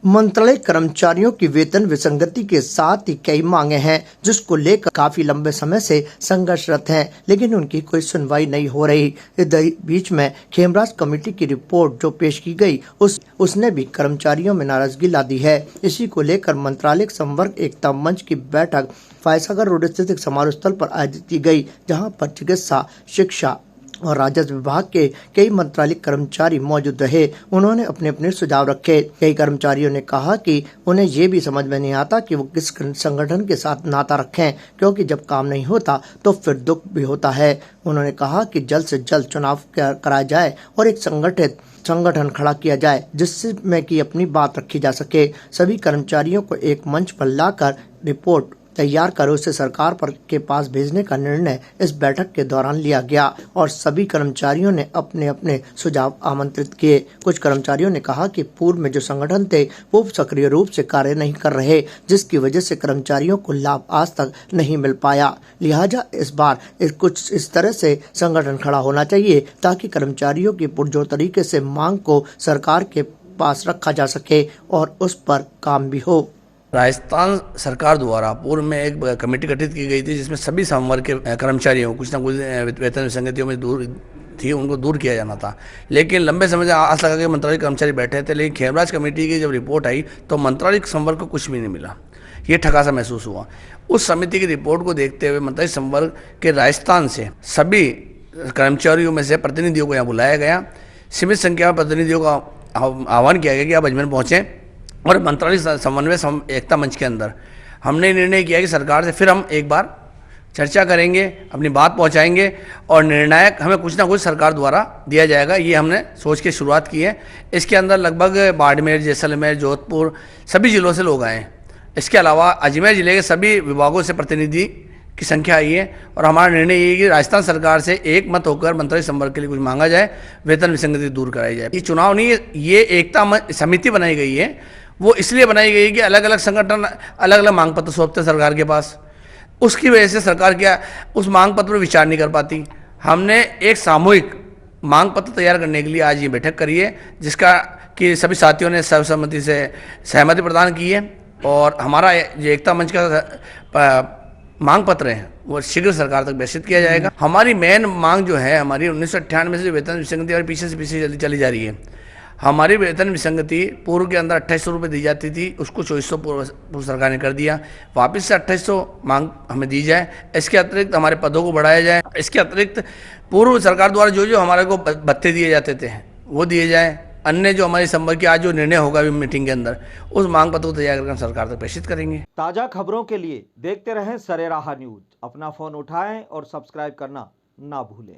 मंत्रालय कर्मचारियों की वेतन विसंगति के साथ ही कई मांगे हैं जिसको लेकर काफी लंबे समय से संघर्षरत हैं, लेकिन उनकी कोई सुनवाई नहीं हो रही। इस बीच में खेमराज कमेटी की रिपोर्ट जो पेश की गई उसने भी कर्मचारियों में नाराजगी ला दी है। इसी को लेकर मंत्रालय संवर्ग एकता मंच की बैठक फायसागर रोड स्थित एक समारोह स्थल पर आयोजित की गई, जहाँ पर चिकित्सा, शिक्षा और राजस्व विभाग के कई मंत्रालयिक कर्मचारी मौजूद रहे। उन्होंने अपने अपने सुझाव रखे। कई कर्मचारियों ने कहा कि उन्हें ये भी समझ में नहीं आता कि वो किस संगठन के साथ नाता रखें, क्योंकि जब काम नहीं होता तो फिर दुख भी होता है। उन्होंने कहा कि जल्द से जल्द चुनाव कराया जाए और एक संगठित संगठन खड़ा किया जाए जिसमें कि अपनी बात रखी जा सके। सभी कर्मचारियों को एक मंच पर लाकर रिपोर्ट तैयार कर उसे सरकार के पास भेजने का निर्णय इस बैठक के दौरान लिया गया और सभी कर्मचारियों ने अपने अपने सुझाव आमंत्रित किए। कुछ कर्मचारियों ने कहा कि पूर्व में जो संगठन थे वो सक्रिय रूप से कार्य नहीं कर रहे, जिसकी वजह से कर्मचारियों को लाभ आज तक नहीं मिल पाया। लिहाजा इस बार कुछ इस तरह से संगठन खड़ा होना चाहिए ताकि कर्मचारियों की पुरजोर तरीके से मांग को सरकार के पास रखा जा सके और उस पर काम भी हो। राजस्थान सरकार द्वारा पूर्व में एक कमेटी गठित की गई थी जिसमें सभी संवर्ग के कर्मचारियों कुछ न कुछ वेतन विसंगतियों में दूर थी, उनको दूर किया जाना था। लेकिन लंबे समय से आस लगा के मंत्रालय कर्मचारी बैठे थे, लेकिन खेमराज कमेटी की जब रिपोर्ट आई तो मंत्रालय संवर्ग को कुछ भी नहीं मिला। ये ठगा सा महसूस हुआ। उस समिति की रिपोर्ट को देखते हुए मंत्रालय संवर्ग के राजस्थान से सभी कर्मचारियों में से प्रतिनिधियों को यहाँ बुलाया गया। सीमित संख्या में प्रतिनिधियों का आह्वान किया गया कि आप अजमेर पहुँचें और मंत्रालय समन्वय एकता मंच के अंदर हमने निर्णय किया कि सरकार से फिर हम एक बार चर्चा करेंगे, अपनी बात पहुंचाएंगे और निर्णायक हमें कुछ ना कुछ सरकार द्वारा दिया जाएगा। ये हमने सोच के शुरुआत की है। इसके अंदर लगभग बाड़मेर, जैसलमेर, जोधपुर सभी जिलों से लोग आए हैं। इसके अलावा अजमेर जिले के सभी विभागों से प्रतिनिधि की संख्या आई है और हमारा निर्णय ये है कि राजस्थान सरकार से एक मत होकर मंत्रालय संवर्ग के लिए कुछ मांगा जाए, वेतन विसंगति दूर कराई जाए। ये चुनाव नहीं है, ये एकता समिति बनाई गई है। वो इसलिए बनाई गई कि अलग अलग संगठन अलग अलग मांग पत्र सौंपते सरकार के पास, उसकी वजह से सरकार क्या उस मांग पत्र पर विचार नहीं कर पाती। हमने एक सामूहिक मांग पत्र तैयार करने के लिए आज ये बैठक करी है, जिसका कि सभी साथियों ने सर्वसम्मति से सहमति प्रदान की है और हमारा जो एकता मंच का मांग पत्र है वो शीघ्र सरकार तक प्रेषित किया जाएगा। हमारी मेन मांग जो है हमारी 1998 से वेतन विसंगति और पीछे से पीछे चली जा रही है। हमारी वेतन विसंगति पूर्व के अंदर 2800 रुपये दी जाती थी, उसको 2400 पूर्व सरकार ने कर दिया। वापस से 2800 मांग हमें दी जाए। इसके अतिरिक्त हमारे पदों को बढ़ाया जाए। इसके अतिरिक्त पूर्व सरकार द्वारा जो जो हमारे को भत्ते दिए जाते थे वो दिए जाए। अन्य जो हमारी संवर्ग की आज जो निर्णय होगा मीटिंग के अंदर उस मांग पत्र को तैयार कर सरकार तक प्रेषित करेंगे। ताज़ा खबरों के लिए देखते रहें सरेराह न्यूज। अपना फोन उठाएं और सब्सक्राइब करना ना भूलें।